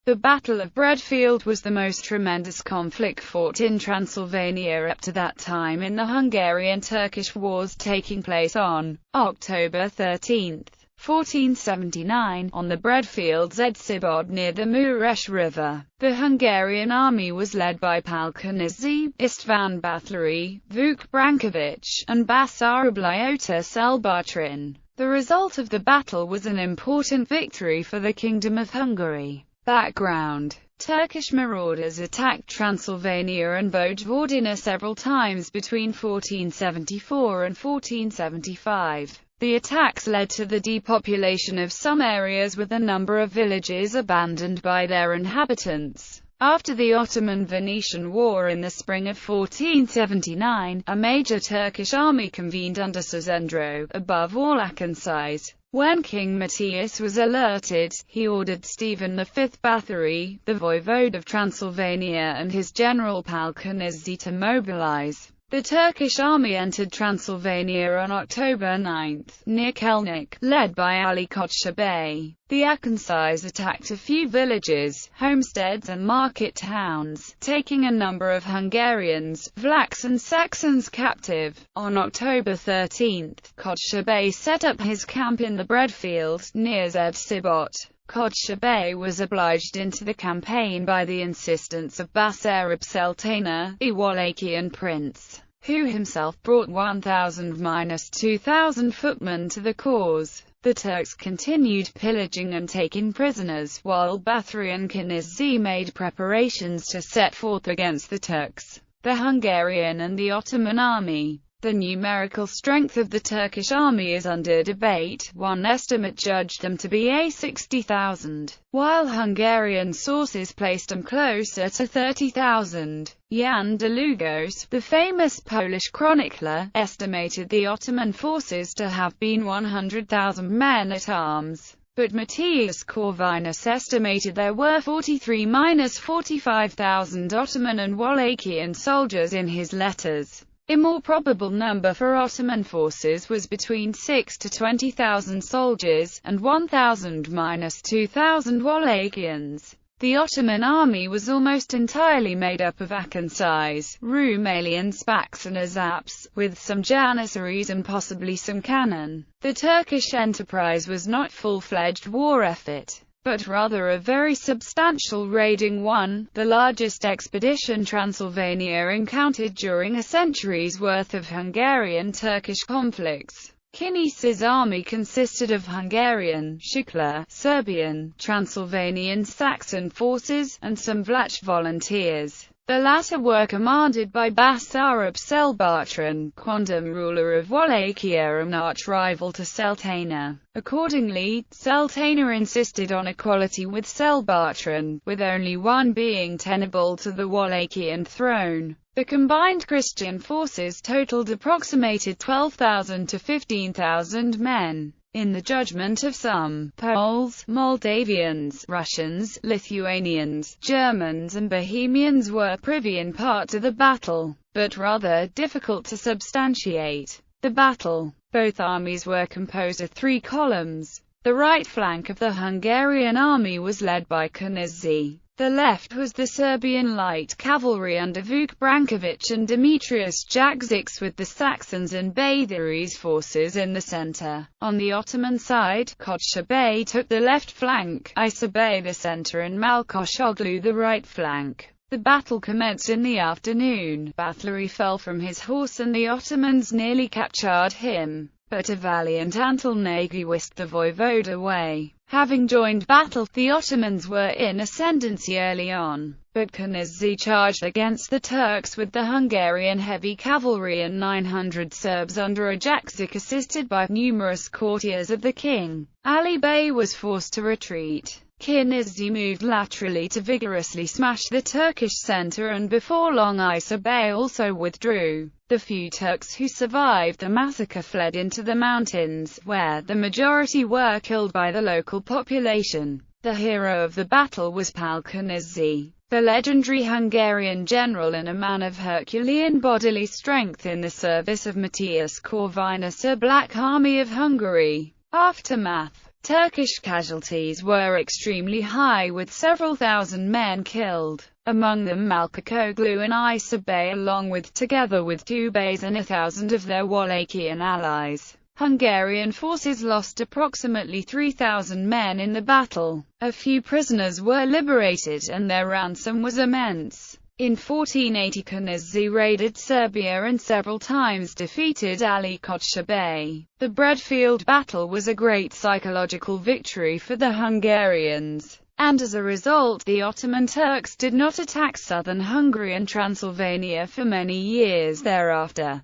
The Battle of Breadfield was the most tremendous conflict fought in Transylvania up to that time in the Hungarian-Turkish Wars, taking place on October 13, 1479, on the Breadfields Osolsobie near the Mureş River. The Hungarian army was led by Palkonizzi, Istvan Báthory, Vuk Branković, and Basarab Osolsobie. The result of the battle was an important victory for the Kingdom of Hungary. Background: Turkish marauders attacked Transylvania and Vojvodina several times between 1474 and 1475. The attacks led to the depopulation of some areas, with a number of villages abandoned by their inhabitants. After the Ottoman-Venetian War in the spring of 1479, a major Turkish army convened under Szentendrő, above all Akıncıs. When King Matthias was alerted, he ordered Stephen V Báthory, the voivode of Transylvania, and his general Palkonizzi to mobilize. The Turkish army entered Transylvania on October 9, near Kelnik, led by Ali Koçbey. The Akıncıs attacked a few villages, homesteads and market towns, taking a number of Hungarians, Vlachs and Saxons captive. On October 13, Koçbey set up his camp in the Breadfield, near Osolsobie. Koçbey was obliged into the campaign by the insistence of Basarab Sultana, a Wallachian prince, who himself brought 1,000–2,000 footmen to the cause. The Turks continued pillaging and taking prisoners, while Báthory and Konizzi made preparations to set forth against the Turks, the Hungarian and the Ottoman army. The numerical strength of the Turkish army is under debate. One estimate judged them to be 60,000, while Hungarian sources placed them closer to 30,000. Jan Długosz, the famous Polish chronicler, estimated the Ottoman forces to have been 100,000 men-at-arms. But Matthias Corvinus estimated there were 43–45,000 Ottoman and Wallachian soldiers in his letters. A more probable number for Ottoman forces was between 6,000 to 20,000 soldiers, and 1,000–2,000 Wallachians. The Ottoman army was almost entirely made up of Akıncıs, Rumelians, Spak and Azaps, with some Janissaries and possibly some cannon. The Turkish enterprise was not a full-fledged war effort, but rather a very substantial raiding one, the largest expedition Transylvania encountered during a century's worth of Hungarian-Turkish conflicts. Kiniz's army consisted of Hungarian, Shukla, Serbian, Transylvanian Saxon forces, and some Vlach volunteers. The latter were commanded by Basarab Sultana, quondam ruler of Wallachia and arch-rival to Sultana. Accordingly, Sultana insisted on equality with Sultana, with only one being tenable to the Wallachian throne. The combined Christian forces totaled approximated 12,000 to 15,000 men. In the judgment of some, Poles, Moldavians, Russians, Lithuanians, Germans and Bohemians were privy in part to the battle, but rather difficult to substantiate. The battle. Both armies were composed of 3 columns. The right flank of the Hungarian army was led by Konizzi. The left was the Serbian light cavalry under Vuk Branković and Demetrius Jakšić, with the Saxons and Báthory's forces in the center. On the Ottoman side, Koçbey took the left flank, Osolsobie the center and Malkoçoğlu the right flank. The battle commenced in the afternoon. Báthory fell from his horse and the Ottomans nearly captured him, but a valiant Antalnaghi whisked the voivode away. Having joined battle, the Ottomans were in ascendancy early on, but Konizzi charged against the Turks with the Hungarian heavy cavalry and 900 Serbs under a Jakšić, assisted by numerous courtiers of the king. Ali Bey was forced to retreat. Konizzi moved laterally to vigorously smash the Turkish center, and before long Osolsobie also withdrew. The few Turks who survived the massacre fled into the mountains, where the majority were killed by the local population. The hero of the battle was Palkonizzi, the legendary Hungarian general and a man of Herculean bodily strength in the service of Matthias Corvinus, a Black Army of Hungary. Aftermath. Turkish casualties were extremely high, with several thousand men killed, among them Malkakoglu and Osolsobie, along with, together with Tubeys, and 1,000 of their Wallachian allies. Hungarian forces lost approximately 3,000 men in the battle. A few prisoners were liberated, and their ransom was immense. In 1480, Kenizi raided Serbia and several times defeated Ali Koçu Bey. The Breadfield battle was a great psychological victory for the Hungarians, and as a result the Ottoman Turks did not attack southern Hungary and Transylvania for many years thereafter.